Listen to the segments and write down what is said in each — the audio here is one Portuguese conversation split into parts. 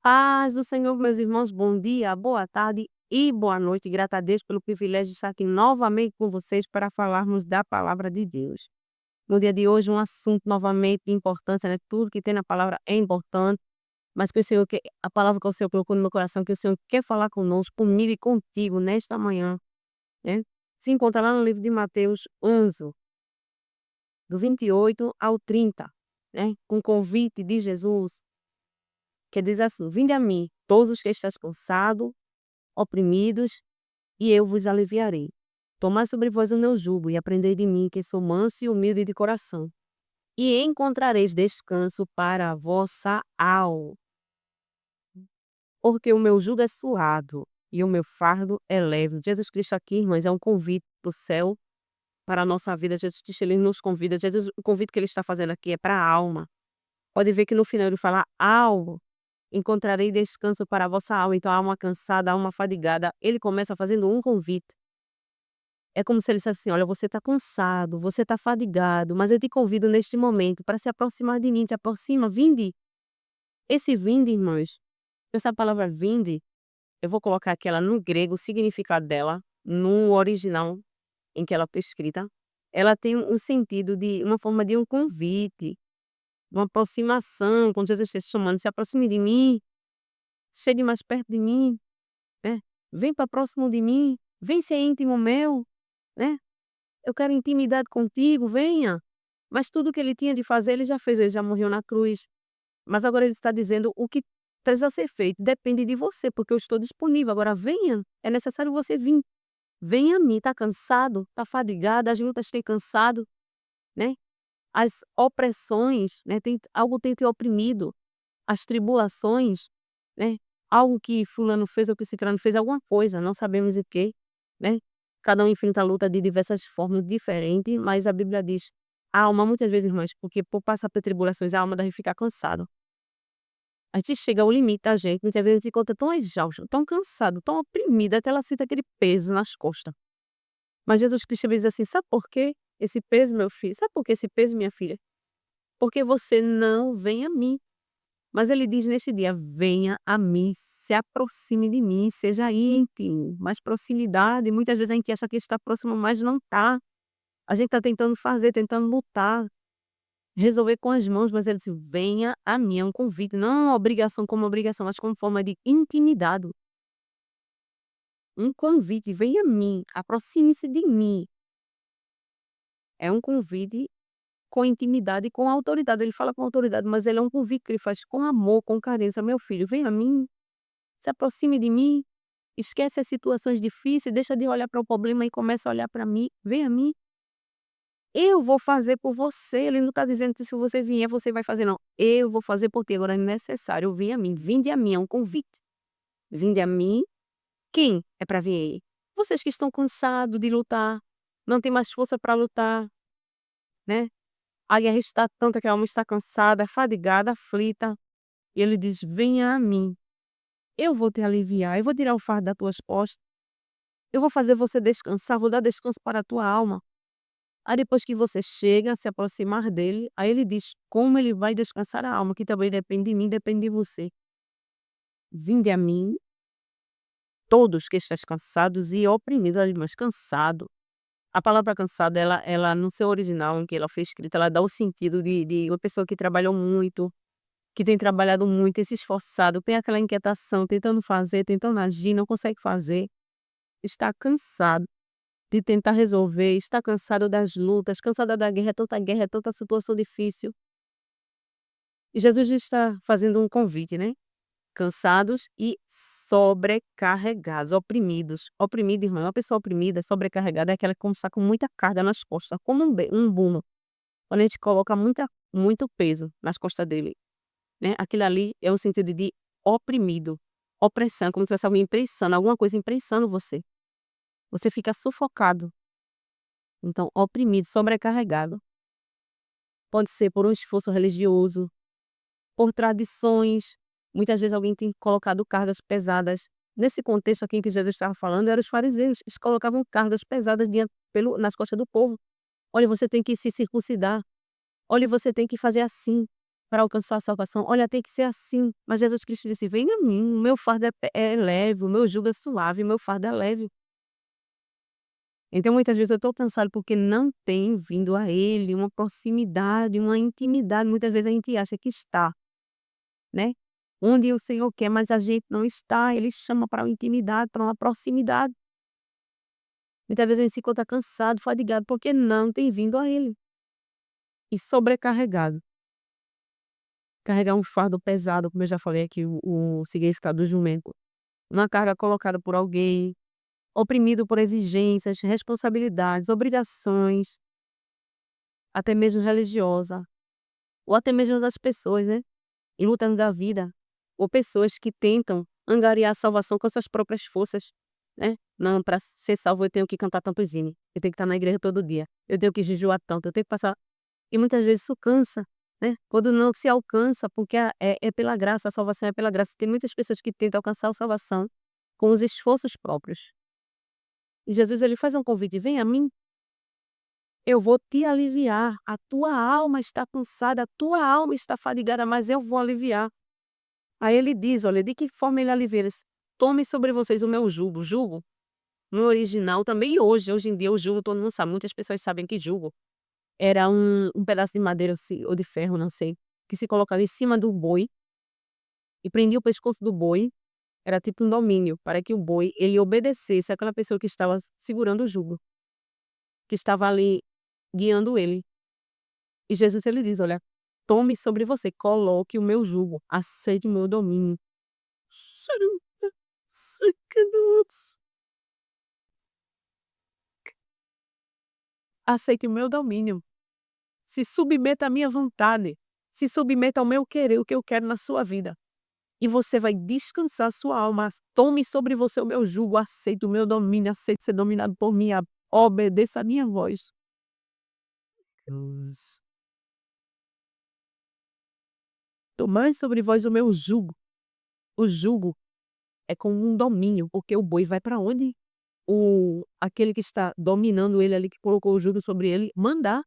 Paz do Senhor, meus irmãos, bom dia, boa tarde e boa noite. Grata a Deus pelo privilégio de estar aqui novamente com vocês para falarmos da palavra de Deus. No dia de hoje, um assunto novamente de importância, né? Tudo que tem na palavra é importante, mas que o Senhor quer, a palavra que o Senhor colocou no meu coração, que o Senhor quer falar conosco, comigo e contigo nesta manhã, né? Se encontra lá no livro de Mateus 11, do 28 ao 30, né? Com o convite de Jesus, que diz assim: Vinde a mim, todos os que estáis cansados, oprimidos, e eu vos aliviarei. Tomai sobre vós o meu jugo e aprendei de mim, que sou manso e humilde de coração, e encontrareis descanso para a vossa alma. Porque o meu jugo é suado e o meu fardo é leve. Jesus Cristo aqui, irmãs, é um convite do céu para a nossa vida. Jesus Cristo, ele nos convida. Jesus, o convite que ele está fazendo aqui é para a alma. Pode ver que no final ele fala: alma, encontrarei descanso para a vossa alma. Então, a alma cansada, a alma fadigada, ele começa fazendo um convite. É como se ele dissesse assim: olha, você está cansado, você está fadigado, mas eu te convido neste momento para se aproximar de mim. Te aproxima, vinde. Esse vinde, irmãos, essa palavra vinde, eu vou colocar aqui ela no grego, o significado dela, no original em que ela está escrita. Ela tem um sentido de uma forma de um convite, uma aproximação, quando Jesus está chamando: se aproxime de mim, chegue mais perto de mim, né? Vem para próximo de mim, vem ser íntimo meu, né? Eu quero intimidade contigo, venha. Mas tudo que ele tinha de fazer, ele já fez, ele já morreu na cruz. Mas agora ele está dizendo: o que precisa ser feito depende de você, porque eu estou disponível. Agora venha, é necessário você vir. Venha a mim, está cansado, está fadigado, as lutas têm cansado, né? As opressões, né? Algo tem te oprimido, as tribulações, né? Algo que fulano fez ou que ciclano fez, alguma coisa, não sabemos o quê, né? Cada um enfrenta a luta de diversas formas diferentes, mas a Bíblia diz: a alma muitas vezes, irmãs, porque por passar por tribulações, a alma deve ficar cansada. A gente chega ao limite da gente, muitas vezes a gente se encontra tão exausto, tão cansado, tão oprimida, até ela sente aquele peso nas costas. Mas Jesus Cristo diz assim: sabe por quê esse peso, meu filho? Sabe por que esse peso, minha filha? Porque você não vem a mim. Mas ele diz neste dia: venha a mim, se aproxime de mim, seja íntimo, mais proximidade. Muitas vezes a gente acha que está próximo, mas não está. A gente está tentando fazer, tentando lutar, resolver com as mãos, mas ele disse: venha a mim. É um convite, não é uma obrigação como obrigação, mas como forma de intimidade. Um convite: venha a mim, aproxime-se de mim. É um convite com intimidade e com autoridade. Ele fala com autoridade, mas ele é um convite que ele faz com amor, com carinho. Meu filho, venha a mim, se aproxime de mim. Esquece as situações difíceis, deixa de olhar para o problema e começa a olhar para mim. Vem a mim, eu vou fazer por você. Ele não está dizendo que se você vier, você vai fazer, não. Eu vou fazer por ti. Agora é necessário vir a mim. Vinde a mim, é um convite. Vinde a mim. Quem é para vir? Vocês que estão cansados de lutar, não tem mais força para lutar, né? A guerra está tanta que a alma está cansada, fadigada, aflita. E ele diz: venha a mim. Eu vou te aliviar, eu vou tirar o fardo das tuas costas. Eu vou fazer você descansar, vou dar descanso para a tua alma. Aí depois que você chega a se aproximar dele, aí ele diz como ele vai descansar a alma, que também depende de mim, depende de você. Vinde a mim, todos que estáis cansados e oprimidos, ali, mas cansado. A palavra cansado, ela no seu original, em que ela foi escrita, ela dá o sentido de uma pessoa que trabalhou muito, que tem trabalhado muito, tem se esforçado, tem aquela inquietação, tentando fazer, tentando agir, não consegue fazer, está cansado de tentar resolver, está cansado das lutas, cansada da guerra, é tanta situação difícil. E Jesus está fazendo um convite, né? Cansados e sobrecarregados, oprimidos. Oprimido, irmão, uma pessoa oprimida, sobrecarregada, é aquela que está com muita carga nas costas, como um buno. Quando a gente coloca muito peso nas costas dele, né? Aquilo ali é o sentido de oprimido. Opressão, como se tivesse alguém imprensando, alguma coisa imprensando você. Você fica sufocado. Então, oprimido, sobrecarregado. Pode ser por um esforço religioso, por tradições. Muitas vezes alguém tem colocado cargas pesadas. Nesse contexto aqui em que Jesus estava falando, eram os fariseus. Eles colocavam cargas pesadas nas costas do povo. Olha, você tem que se circuncidar. Olha, você tem que fazer assim. para alcançar a salvação. Olha, tem que ser assim. Mas Jesus Cristo disse: "Venha a mim, o meu fardo é leve, o meu jugo é suave, o meu fardo é leve". Então muitas vezes eu estou cansado porque não tem vindo a Ele uma proximidade, uma intimidade. Muitas vezes a gente acha que está, né, onde o Senhor quer, mas a gente não está. Ele chama para uma intimidade, para uma proximidade. Muitas vezes a gente se encontra cansado, fadigado, porque não tem vindo a Ele. E sobrecarregado. Carregar um fardo pesado, como eu já falei aqui, o significado do jumento. Uma carga colocada por alguém, oprimido por exigências, responsabilidades, obrigações, até mesmo religiosa, ou até mesmo das pessoas, né, e lutando da vida, ou pessoas que tentam angariar a salvação com as suas próprias forças, né. "Não, para ser salvo eu tenho que cantar tantos hinos, eu tenho que estar na igreja todo dia, eu tenho que jejuar tanto, eu tenho que passar". E muitas vezes isso cansa, né, quando não se alcança, porque é pela graça, a salvação é pela graça. Tem muitas pessoas que tentam alcançar a salvação com os esforços próprios. E Jesus ele faz um convite: "Vem a mim, eu vou te aliviar. A tua alma está cansada, a tua alma está fadigada, mas eu vou aliviar". Aí ele diz, olha, de que forma ele alivia? Ele diz: "Tome sobre vocês o meu jugo". Jugo, no original também hoje em dia o jugo todo mundo sabe, muitas pessoas sabem que jugo era um pedaço de madeira ou de ferro, não sei, que se colocava em cima do boi e prendia o pescoço do boi, era tipo um domínio, para que o boi ele obedecesse àquela pessoa que estava segurando o jugo, que estava ali guiando ele. E Jesus ele diz: "Olha, tome sobre você, coloque o meu jugo, aceite o meu domínio". Aceite o meu domínio, se submeta à minha vontade, se submeta ao meu querer, o que eu quero na sua vida. E você vai descansar a sua alma. Tome sobre você o meu jugo, aceite o meu domínio, aceite ser dominado por mim, obedeça a minha voz. Deus. Tomai sobre vós o meu jugo. O jugo é como um domínio, porque o boi vai para onde aquele que está dominando ele ali, que colocou o jugo sobre ele, mandar.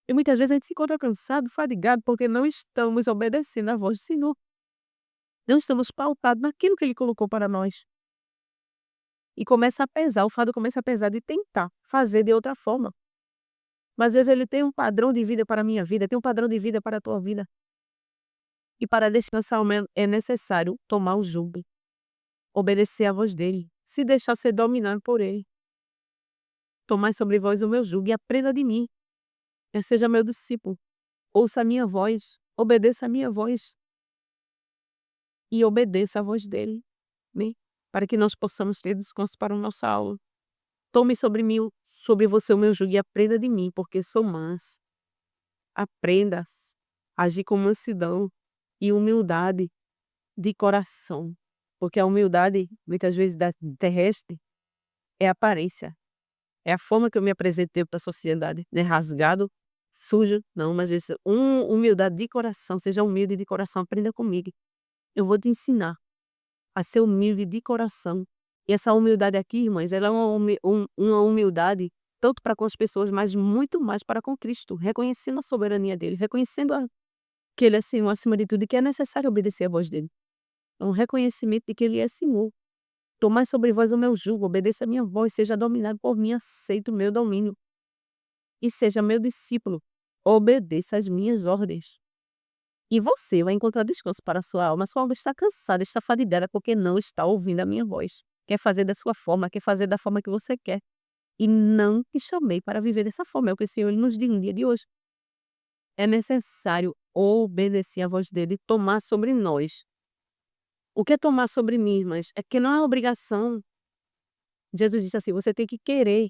E muitas vezes a gente se encontra cansado, fadigado, porque não estamos obedecendo à voz do Senhor. Não estamos pautados naquilo que ele colocou para nós. E começa a pesar, o fardo começa a pesar de tentar fazer de outra forma. Mas às vezes ele tem um padrão de vida para a minha vida, tem um padrão de vida para a tua vida. E para descansar é necessário tomar o jugo, obedecer à voz dele, se deixar ser dominado por ele. Tomai sobre vós o meu jugo e aprenda de mim, seja meu discípulo, ouça a minha voz, obedeça a minha voz e obedeça a voz dele, né? Para que nós possamos ter descanso para a nossa alma. Tome sobre mim, sobre você o meu jugo e aprenda de mim, porque sou manso. Aprenda a agir com mansidão e humildade de coração, porque a humildade, muitas vezes da terrestre, é aparência, é a forma que eu me apresentei para a sociedade, né, rasgado, sujo, não, mas isso, humildade de coração, seja humilde de coração, aprenda comigo. Eu vou te ensinar a ser humilde de coração. E essa humildade aqui, irmãs, ela é uma humildade tanto para com as pessoas, mas muito mais para com Cristo, reconhecendo a soberania dele, reconhecendo que ele é Senhor acima de tudo e que é necessário obedecer à voz dele. É um reconhecimento de que ele é Senhor. Tomai sobre vós o meu jugo, obedeça a minha voz, seja dominado por mim, aceita o meu domínio. E seja meu discípulo, obedeça às minhas ordens. E você vai encontrar descanso para a sua alma. A sua alma está cansada, está fadigada, porque não está ouvindo a minha voz. Quer fazer da sua forma, quer fazer da forma que você quer. E não te chamei para viver dessa forma. É o que o Senhor ele nos diz no dia de hoje. É necessário obedecer à voz dele e tomar sobre nós. O que é tomar sobre mim, irmãs? É que não é obrigação. Jesus disse assim: você tem que querer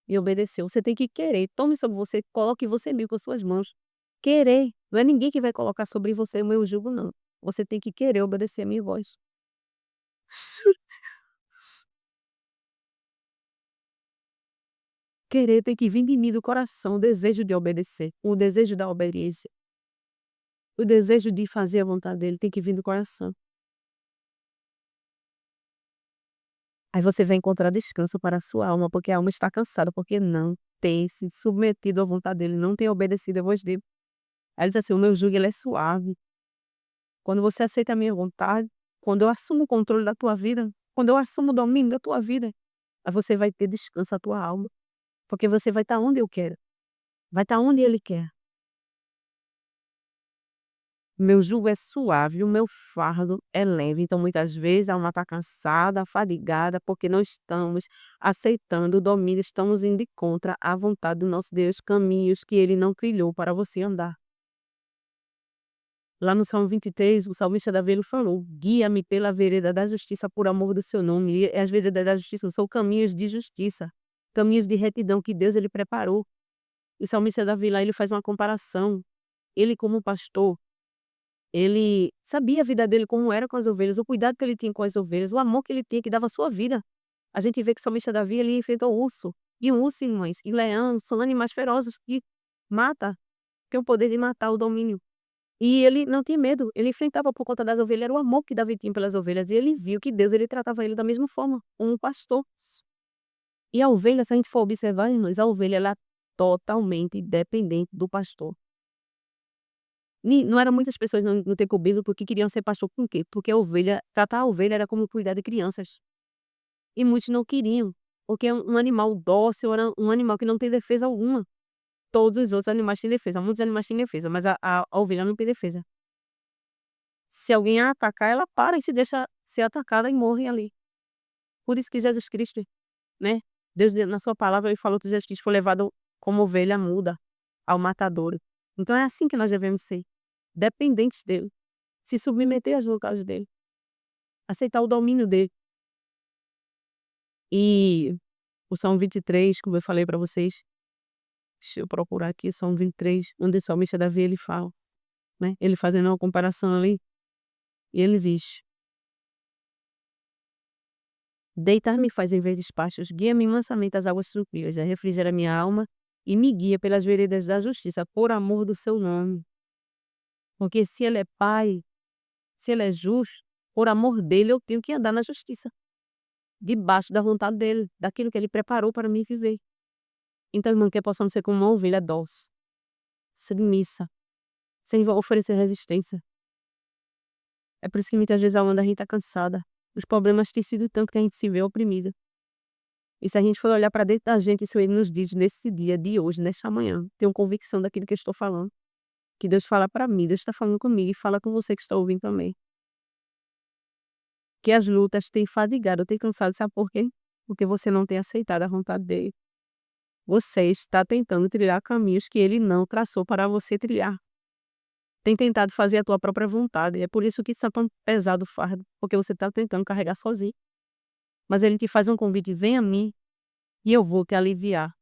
e obedecer. Você tem que querer. Tome sobre você, coloque você mesmo com suas mãos. Querer. Não é ninguém que vai colocar sobre você o meu jugo, não. Você tem que querer obedecer a minha voz. Querer tem que vir de mim do coração, o desejo de obedecer, o desejo da obediência, o desejo de fazer a vontade dele tem que vir do coração. Aí você vai encontrar descanso para a sua alma, porque a alma está cansada, porque não tem se submetido à vontade dele, não tem obedecido à voz dele. Aí ele diz assim: "O meu jugo ele é suave, quando você aceita a minha vontade, quando eu assumo o controle da tua vida, quando eu assumo o domínio da tua vida, aí você vai ter descanso a tua alma, porque você vai estar onde eu quero, vai estar onde ele quer. Meu jugo é suave, o meu fardo é leve". Então, muitas vezes, a alma está cansada, fadigada, porque não estamos aceitando o domínio, estamos indo de contra a vontade do nosso Deus, caminhos que ele não trilhou para você andar. Lá no Salmo 23, o salmista Davi ele falou: "Guia-me pela vereda da justiça por amor do seu nome". E as veredas da justiça são caminhos de justiça, caminhos de retidão que Deus ele preparou. O salmista Davi lá ele faz uma comparação. Ele como pastor, ele sabia a vida dele como era com as ovelhas, o cuidado que ele tinha com as ovelhas, o amor que ele tinha, que dava a sua vida. A gente vê que o salmista Davi ele enfrentou urso, e um urso, irmãs, e leão, são animais ferozes que mata, tem o poder de matar, o domínio. E ele não tinha medo, ele enfrentava por conta das ovelhas, era o amor que Davi tinha pelas ovelhas, e ele viu que Deus ele tratava ele da mesma forma, como um pastor. E a ovelha, se a gente for observar, irmãs, a ovelha ela é totalmente dependente do pastor. Não eram muitas pessoas no tempo bíblico porque queriam ser pastor, por quê? Porque a ovelha tratar a ovelha era como cuidar de crianças, e muitos não queriam, porque é um animal dócil, era um animal que não tem defesa alguma. Todos os outros animais têm defesa, muitos animais têm defesa, mas a ovelha não tem defesa. Se alguém a atacar, ela para e se deixa ser atacada e morre ali. Por isso que Jesus Cristo, né, Deus na sua palavra ele falou que Jesus Cristo foi levado como ovelha muda ao matadouro. Então é assim que nós devemos ser, dependentes dele, se submeter às vontades dele, aceitar o domínio dele. E o Salmo 23, como eu falei para vocês, deixa eu procurar aqui, Salmo 23, onde o salmista Davi ele fala, né, ele fazendo uma comparação ali, e ele diz: "Deitar-me faz em verdes pastos, guia-me mansamente às águas tranquilas, refrigera minha alma e me guia pelas veredas da justiça, por amor do seu nome". Porque se ele é pai, se ele é justo, por amor dele eu tenho que andar na justiça, debaixo da vontade dele, daquilo que ele preparou para mim viver. Então, irmão, que possamos ser como uma ovelha dócil, submissa, sem oferecer resistência. É por isso que muitas vezes a alma da gente está cansada. Os problemas têm sido tanto que a gente se vê oprimida. E se a gente for olhar para dentro da gente, isso ele nos diz nesse dia de hoje, nesta manhã. Tenho convicção daquilo que eu estou falando. Que Deus fala para mim, Deus está falando comigo e fala com você que está ouvindo também. Que as lutas têm fadigado, têm cansado, sabe por quê? Porque você não tem aceitado a vontade dele. Você está tentando trilhar caminhos que ele não traçou para você trilhar. Tem tentado fazer a tua própria vontade. É por isso que está tão pesado o fardo, porque você está tentando carregar sozinho. Mas ele te faz um convite: vem a mim e eu vou te aliviar.